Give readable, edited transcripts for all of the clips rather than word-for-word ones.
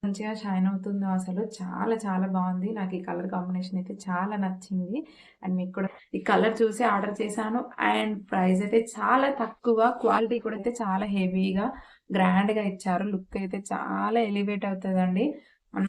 మంచిగా షైన్ అవుతుందో అసలు చాలా చాలా బావుంది. నాకు ఈ కలర్ కాంబినేషన్ అయితే చాలా నచ్చింది. అండ్ మీకు కూడా ఈ కలర్ చూసి ఆర్డర్ చేశాను. అండ్ ప్రైస్ అయితే చాలా తక్కువ. క్వాలిటీ కూడా అయితే చాలా హెవీగా, గ్రాండ్‌గా ఇచ్చారు. లుక్ అయితే చాలా ఎలివేట్ అవుతదండి. మనం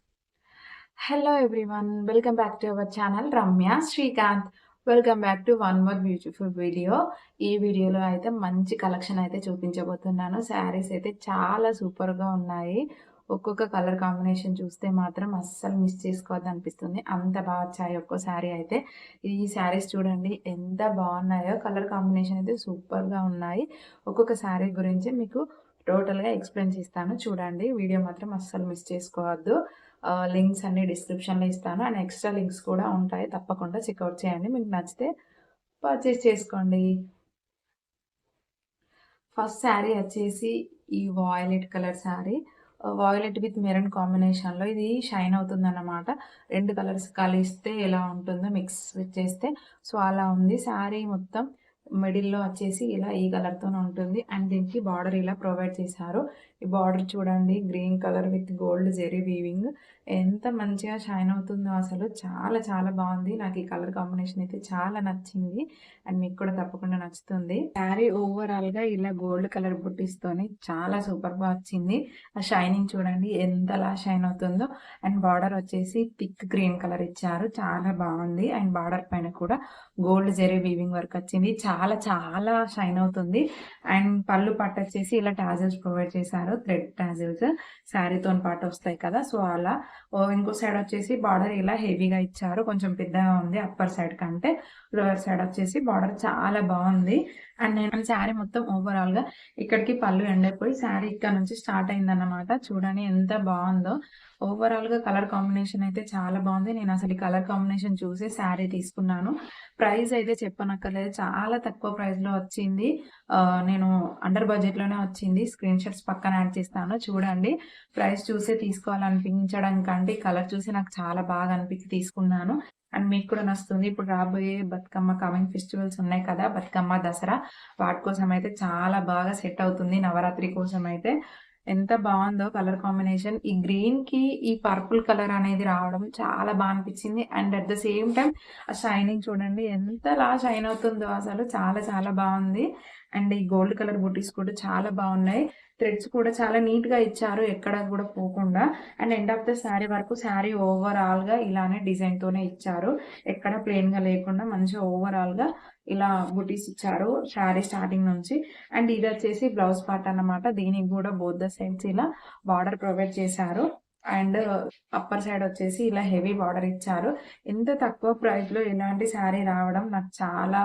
hello everyone. Welcome back to our channel Ramya Srikanth. Welcome back to one more beautiful video. ఈ వీడియోలో అయితే మంచి కలెక్షన్ అయితే చూపించబోతున్నాను. శారీస్ అయితే చాలా సూపర్‌గా ఉన్నాయి. ఒక్కొక్క కలర్ కాంబినేషన్ చూస్తే మాత్రం అస్సలు మిస్ చేసుకోవద్దనిపిస్తుంది. అంత బాగా వచ్చాయి ఒక్కో శారీ అయితే. ఈ శారీస్ చూడండి ఎంత బాగున్నాయో. కలర్ కాంబినేషన్ అయితే సూపర్‌గా ఉన్నాయి. ఒక్కొక్క శారీ గురించి మీకు టోటల్‌గా ఎక్స్‌ప్లెయిన్ చేస్తాను చూడండి. వీడియో మాత్రం అస్సలు మిస్ చేసుకోవద్దు. లింక్స్ అన్ని డిస్క్రిప్షన్‌లో ఇస్తాను. అండ్ ఎక్స్‌ట్రా లింక్స్ కూడా ఉంటాయి. తప్పకుండా చెక్‌ఔట్ చేయండి. మీకు నచ్చితే పర్చేస్ చేసుకోండి. ఫస్ట్ శారీ వచ్చేసి ఈ violet colour sari. Violet with maroon కాంబినేషన్‌లో ఇది షైన్ అవుతుందన్నమాట. 2 కలర్స్ కలిస్తే ఎలా ఉంటుందో మిక్స్ చేస్తే సో, అలా ఉంది. శారీ మొత్తం మిడిల్‌లో వచ్చేసి ఇలా ఈ కలర్‌తోనే ఉంటుంది. అండ్ దీనికి బార్డర్ ఇలా ప్రొవైడ్ చేశారు. ఈ బార్డర్ చూడండి green colour with gold zari weaving. ఎంత మంచిగా షైన్ అవుతుందో అసలు చాలా చాలా బావుంది. నాకు ఈ కలర్ కాంబినేషన్ అయితే చాలా నచ్చింది. అండ్ మీకు కూడా తప్పకుండా నచ్చుతుంది. శారీ ఓవరాల్‌గా ఇలా గోల్డ్ కలర్ బుట్టీస్‌తోని చాలా సూపర్‌గా వచ్చింది. ఆ షైనింగ్ చూడండి ఎంతలా షైన్ అవుతుందో. అండ్ బార్డర్ వచ్చేసి థిక్ గ్రీన్ కలర్ ఇచ్చారు. చాలా బావుంది. అండ్ బార్డర్ పైన కూడా గోల్డ్ జెరీ వీవింగ్ వర్క్ వచ్చింది. చాలా చాలా షైన్ అవుతుంది. అండ్ పళ్ళు పట్టు వచ్చేసి ఇలా టాజిల్స్ ప్రొవైడ్ చేశారు. థ్రెడ్ టాజిల్స్ శారీతోని పాటు వస్తాయి కదా! సో, అలా ఇంకో సైడ్ వచ్చేసి బార్డర్ ఇలా హెవీగా ఇచ్చారు. కొంచెం పెద్దగా ఉంది అప్పర్ సైడ్ కంటే. లోయర్ సైడ్ వచ్చేసి బార్డర్ చాలా బావుంది. అండ్ నేను శారీ మొత్తం ఓవరాల్‌గా ఇక్కడికి పళ్ళు ఎండ్ అయిపోయి శారీ ఇక్కడ నుంచి స్టార్ట్ అయిందన్నమాట. చూడండి ఎంత బావుందో. ఓవరాల్‌గా కలర్ కాంబినేషన్ అయితే చాలా బావుంది. నేను అసలు ఈ కలర్ కాంబినేషన్ చూసే శారీ తీసుకున్నాను. ప్రైస్ అయితే చెప్పనక్కర్లేదు. చాలా తక్కువ ప్రైస్‌లో వచ్చింది. నేను అండర్ బడ్జెట్‌లోనే వచ్చింది. స్క్రీన్ షాట్స్ పక్కన యాడ్ చేస్తాను చూడండి. ప్రైస్ చూసే తీసుకోవాలనిపించడం కంటే ఈ కలర్ చూసి నాకు చాలా బాగా అనిపించి తీసుకున్నాను. అండ్ మీకు కూడా నచ్చుతుంది. ఇప్పుడు రాబోయే బతుకమ్మ కమింగ్ ఫెస్టివల్స్ ఉన్నాయి కదా! బతుకమ్మ, దసరా వాటి కోసం అయితే చాలా బాగా సెట్ అవుతుంది. నవరాత్రి కోసం అయితే. ఎంత బావుందో కలర్ కాంబినేషన్. ఈ గ్రీన్‌కి ఈ పర్పుల్ కలర్ అనేది రావడం చాలా బా అనిపించింది. And at the same time ఆ షైనింగ్ చూడండి ఎంతలా షైన్ అవుతుందో అసలు చాలా చాలా బావుంది. అండ్ ఈ గోల్డ్ కలర్ బుటీస్ కూడా చాలా బావున్నాయి. థ్రెడ్స్ కూడా చాలా నీట్‌గా ఇచ్చారు. ఎక్కడ కూడా పోకుండా. And end of the sari వరకు శారీ ఓవరాల్‌గా ఇలానే డిజైన్‌తోనే ఇచ్చారు. ఎక్కడ ప్లెయిన్‌గా లేకుండా మంచిగా ఓవరాల్‌గా ఇలా బుటీస్ ఇచ్చారు శారీ స్టార్టింగ్ నుంచి. అండ్ ఇదొచ్చేసి బ్లౌజ్ పార్ట్ అన్నమాట. దీనికి గూడా బోత్ ద సైడ్స్ ఇలా బార్డర్ ప్రొవైడ్ చేశారు. అండ్ అప్పర్ సైడ్ వచ్చేసి ఇలా హెవీ బార్డర్ ఇచ్చారు. ఇంత తక్కువ ప్రైస్‌లో ఇలాంటి శారీ రావడం నాకు చాలా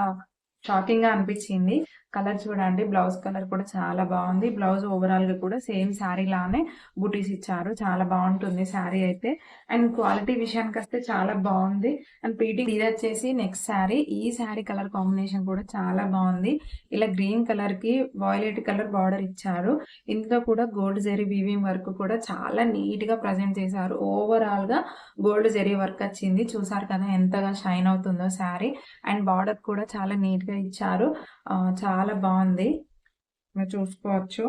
షాకింగ్‌గా అనిపిచ్చింది. కలర్ చూడండి బ్లౌజ్ కలర్ కూడా చాలా బావుంది. బ్లౌజ్ ఓవరాల్‌గా కూడా సేమ్ శారీ లానే బుటీస్ ఇచ్చారు. చాలా బావుంటుంది శారీ అయితే. అండ్ క్వాలిటీ విషయానికొస్తే చాలా బావుంది. అండ్ ఇదొచ్చేసి నెక్స్ట్ శారీ. ఈ శారీ కలర్ కాంబినేషన్ కూడా చాలా బావుంది. ఇలా గ్రీన్ కలర్‌కి వాయిలెట్ కలర్ బార్డర్ ఇచ్చారు. ఇందులో కూడా గోల్డ్ జరీ వీవింగ్ వర్క్ కూడా చాలా నీట్‌గా ప్రజెంట్ చేశారు. ఓవరాల్‌గా గోల్డ్ జరీ వర్క్ వచ్చింది. చూసారు కదా ఎంతగా షైన్ అవుతుందో శారీ. అండ్ బార్డర్ కూడా చాలా నీట్‌గా ఇచ్చారు. చాలా బావుంది. మీరు చూసుకోవచ్చు.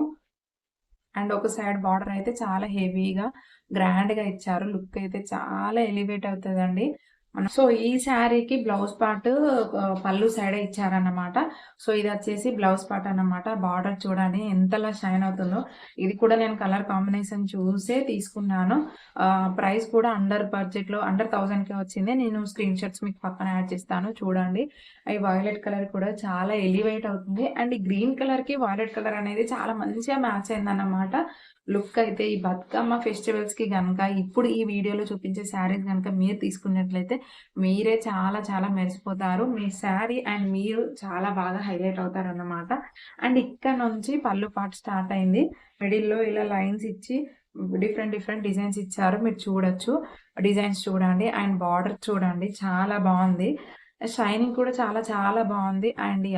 అండ్ ఒక సైడ్ బార్డర్ అయితే చాలా హెవీగా, గ్రాండ్‌గా ఇచ్చారు. లుక్ అయితే చాలా ఎలివేట్ అవుతదండి. సో, ఈ శారీకి బ్లౌజ్ పార్ట్ పళ్ళు సైడే ఇచ్చారన్నమాట. సో, ఇదొచ్చేసి బ్లౌజ్ పార్ట్ అన్నమాట. బార్డర్ చూడండి ఎంతలా షైన్ అవుతుందో. ఇది కూడా నేను కలర్ కాంబినేషన్ చూసే తీసుకున్నాను. ప్రైస్ కూడా అండర్ బడ్జెట్‌లో అండర్ 1000కే వచ్చింది. నేను స్క్రీన్ షాట్స్ మీకు పక్కన యాడ్ చేస్తాను చూడండి. ఈ వయలెట్ కలర్ కూడా చాలా ఎలివేట్ అవుతుంది. అండ్ ఈ గ్రీన్ కలర్‌కి వయలెట్ కలర్ అనేది చాలా మంచిగా మ్యాచ్ అయిందన్నమాట. లుక్ అయితే ఈ బతుకమ్మ ఫెస్టివల్స్‌కి గనక ఇప్పుడు ఈ వీడియోలో చూపించే శారీస్ గనక మీరు తీసుకున్నట్లయితే మీరే చాలా చాలా మెరిసిపోతారు. మీ శారీ అండ్ మీరు చాలా బాగా హైలైట్ అవుతారన్నమాట. అండ్ ఇక్కడ నుంచి పళ్ళు పార్ట్ స్టార్ట్ అయింది. మిడిల్‌లో ఇలా లైన్స్ ఇచ్చి డిఫరెంట్ డిఫరెంట్ డిజైన్స్ ఇచ్చారు. మీరు చూడొచ్చు. డిజైన్స్ చూడండి అండ్ బార్డర్ చూడండి చాలా బావుంది. షైనింగ్ కూడా చాలా చాలా బావుంది. అండ్ ఈ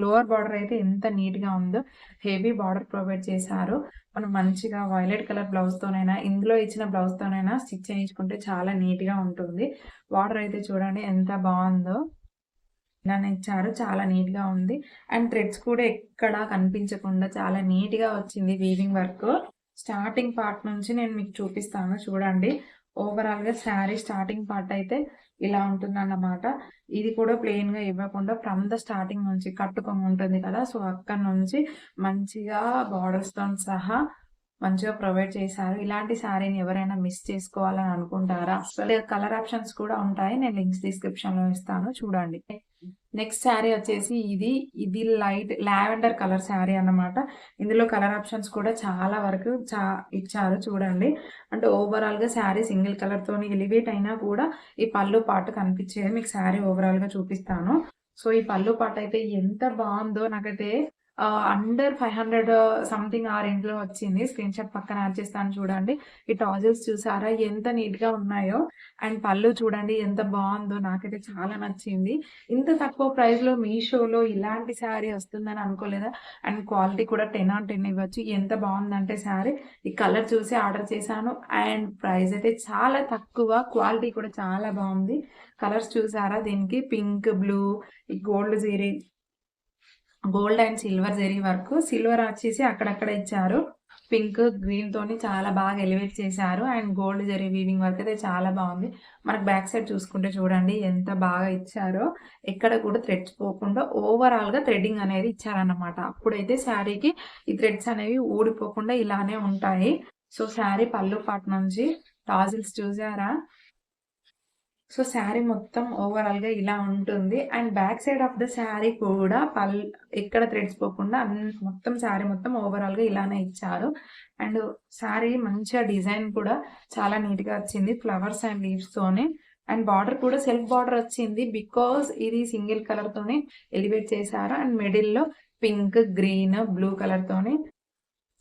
లోవర్ బార్డర్ అయితే ఎంత నీట్‌గా ఉందో. హెవీ బార్డర్ ప్రొవైడ్ చేశారు. మనం మంచిగా వయలెట్ కలర్ బ్లౌజ్‌తోనైనా, ఇందులో ఇచ్చిన బ్లౌజ్‌తోనైనా స్టిచ్ చేయించుకుంటే చాలా నీట్‌గా ఉంటుంది. బార్డర్ అయితే చూడండి ఎంత బావుందో. ఇలానే ఇచ్చారు. చాలా నీట్‌గా ఉంది. అండ్ థ్రెడ్స్ కూడా ఎక్కడా కనిపించకుండా చాలా నీట్‌గా వచ్చింది వీవింగ్ వర్క్. స్టార్టింగ్ పార్ట్ నుంచి నేను మీకు చూపిస్తాను చూడండి. ఓవరాల్‌గా శారీ స్టార్టింగ్ పార్ట్ అయితే ఇలా ఉంటుందన్నమాట. ఇది కూడా ప్లెయిన్‌గా ఇవ్వకుండా ఫ్రమ్ ద స్టార్టింగ్ నుంచి కట్టుకొని ఉంటుంది కదా! సో, అక్కడి నుంచి మంచిగా బార్డర్స్‌తోని సహా మంచిగా ప్రొవైడ్ చేశారు. ఇలాంటి శారీని ఎవరైనా మిస్ చేసుకోవాలని అనుకుంటారా? అసలు కలర్ ఆప్షన్స్ కూడా ఉంటాయి. నేను లింక్స్ డిస్క్రిప్షన్‌లో ఇస్తాను చూడండి. నెక్స్ట్ శారీ వచ్చేసి ఇది లైట్ లావెండర్ కలర్ శారీ అన్నమాట. ఇందులో కలర్ ఆప్షన్స్ కూడా చాలా వరకు ఇచ్చారు చూడండి. అంటే ఓవరాల్‌గా శారీ సింగిల్ కలర్‌తోని ఎలివేట్ అయినా కూడా ఈ పళ్ళు పార్ట్ కనిపించేది మీకు శారీ ఓవరాల్‌గా చూపిస్తాను. సో, ఈ పళ్ళు పార్ట్ అయితే ఎంత బావుందో నాకైతే అండర్ 500 సంథింగ్ ఆ రేంజ్‌లో వచ్చింది. స్క్రీన్‌షాట్ పక్కన యాడ్ చేస్తాను చూడండి. ఈ టాజిల్స్ చూసారా ఎంత నీట్‌గా ఉన్నాయో. అండ్ పళ్ళు చూడండి ఎంత బావుందో. నాకైతే చాలా నచ్చింది. ఇంత తక్కువ ప్రైస్‌లో మీషోలో ఇలాంటి శారీ వస్తుందని అనుకోలేదా? అండ్ క్వాలిటీ కూడా 10 ఆన్ 10 ఇవ్వచ్చు. ఎంత బావుందంటే శారీ ఈ కలర్ చూసి ఆర్డర్ చేశాను. అండ్ ప్రైస్ అయితే చాలా తక్కువ. క్వాలిటీ కూడా చాలా బావుంది. కలర్స్ చూసారా దీనికి పింక్, బ్లూ, ఈ gold and silver zari work. Silver వచ్చేసి అక్కడక్కడ ఇచ్చారు. పింక్, గ్రీన్ తోని చాలా బాగా ఎలివేట్ చేశారు. And gold zari weaving work అయితే చాలా బాగుంది. మనకు బ్యాక్ సైడ్ చూసుకుంటే చూడండి ఎంత బాగా ఇచ్చారో. ఎక్కడ కూడా థ్రెడ్స్ పోకుండా ఓవరాల్‌గా థ్రెడ్డింగ్ అనేది ఇచ్చారన్నమాట. అప్పుడైతే శారీకి ఈ థ్రెడ్స్ అనేవి ఊడిపోకుండా ఇలానే ఉంటాయి. సో, శారీ పళ్ళు పార్ట్ నుంచి టాజిల్స్ చూసారా? సో, శారీ మొత్తం ఓవరాల్‌గా ఇలా ఉంటుంది. And back side of the sari కూడా ఎక్కడ థ్రెడ్స్ పోకుండా మొత్తం శారీ మొత్తం ఓవరాల్‌గా ఇలానే ఇచ్చారు. అండ్ శారీ మంచిగా డిజైన్ కూడా చాలా నీట్‌గా వచ్చింది. ఫ్లవర్స్ అండ్ లీవ్స్‌తోని. అండ్ బార్డర్ కూడా సెల్ఫ్ బార్డర్ వచ్చింది. బికాజ్ ఇది సింగిల్ కలర్‌తోని ఎలివేట్ చేశారు. అండ్ మిడిల్‌లో పింక్, గ్రీన్, బ్లూ కలర్‌తోని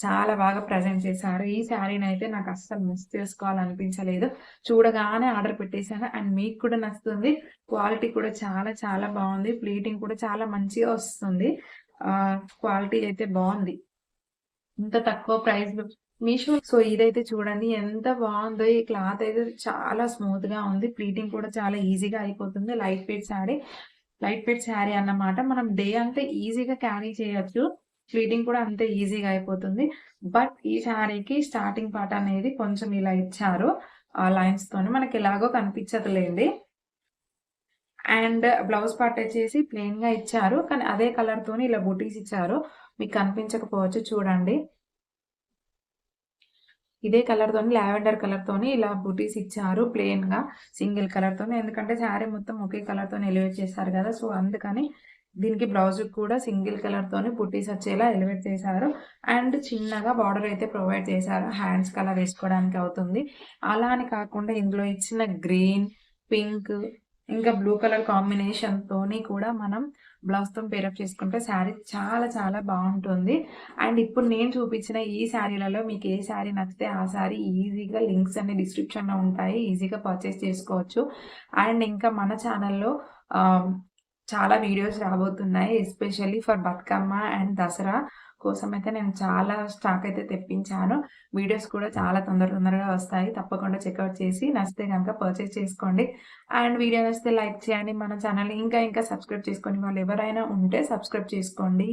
చాలా బాగా ప్రెజెంట్ చేశారు. ఈ శారీనైతే నాకు అస్సలు మిస్ చేసుకోవాలనిపించలేదు. చూడగానే ఆర్డర్ పెట్టేసాను. అండ్ మీకు కూడా నచ్చుతుంది. క్వాలిటీ కూడా చాలా చాలా బావుంది. ప్లీటింగ్ కూడా చాలా మంచిగా వస్తుంది. క్వాలిటీ అయితే బావుంది. ఇంత తక్కువ ప్రైస్‌లో సో, ఇదైతే చూడండి ఎంత బావుందో. ఈ క్లాత్ అయితే చాలా స్మూత్‌గా ఉంది. ప్లీటింగ్ కూడా చాలా ఈజీగా అయిపోతుంది. లైట్ వెయిట్ శారీ అన్నమాట. మనం డే అంతా ఈజీగా క్యారీ చేయొచ్చు. ప్లీటింగ్ కూడా అంతే ఈజీగా అయిపోతుంది. బట్ ఈ శారీకి స్టార్టింగ్ పార్ట్ అనేది కొంచెం ఇలా ఇచ్చారు. లైన్స్‌తోని మనకి ఎలాగో కనిపించదులెండి. అండ్ బ్లౌజ్ పార్ట్ వచ్చేసి ప్లెయిన్‌గా ఇచ్చారు. కానీ అదే కలర్‌తోని ఇలా బుటీస్ ఇచ్చారు. మీకు కనిపించకపోవచ్చు చూడండి. ఇదే కలర్‌తోని లావెండర్ కలర్‌తోని ఇలా బుటీస్ ఇచ్చారు ప్లెయిన్‌గా సింగిల్ కలర్‌తోని. ఎందుకంటే శారీ మొత్తం ఒకే కలర్‌తోని ఎలివేట్ చేశారు గదా! సో, అందుకని దీనికి బ్లౌజ్‌కి కూడా సింగిల్ కలర్‌తోని బుటీస్ వచ్చేలా ఎలివేట్ చేశారు. అండ్ చిన్నగా బార్డర్ అయితే ప్రొవైడ్ చేశారు. హ్యాండ్స్‌కి అలా వేసుకోవడానికి అవుతుంది. అలా అని కాకుండా ఇందులో ఇచ్చిన గ్రీన్, పింక్ ఇంకా బ్లూ కలర్ కాంబినేషన్‌తోని కూడా మనం బ్లౌజ్‌తోని పేరప్ చేసుకుంటే శారీ చాలా చాలా బావుంటుంది. అండ్ ఇప్పుడు నేను చూపించిన ఈ శారీలలో మీకు ఏ శారీ నచ్చితే ఆ శారీ ఈజీగా లింక్స్ అన్ని డిస్క్రిప్షన్‌లో ఉంటాయి. ఈజీగా పర్చేస్ చేసుకోవచ్చు. అండ్ ఇంకా మన ఛానల్‌లో ఆహ్, చాలా వీడియోస్ రాబోతున్నాయి. Especially for Bathukamma and Dasara కోసమైతే నేను చాలా స్టాక్ అయితే తెప్పించాను. వీడియోస్ కూడా చాలా తొందరగా వస్తాయి. తప్పకుండా చెక్‌ఔట్ చేసి నచ్చితే గనుక పర్చేస్ చేసుకోండి. అండ్ వీడియో నచ్చితే లైక్ చేయండి. మన ఛానల్‌ని ఇంకా ఇంకా సబ్స్క్రైబ్ చేసుకొని వాళ్ళు ఎవరైనా ఉంటే సబ్స్క్రైబ్ చేసుకోండి.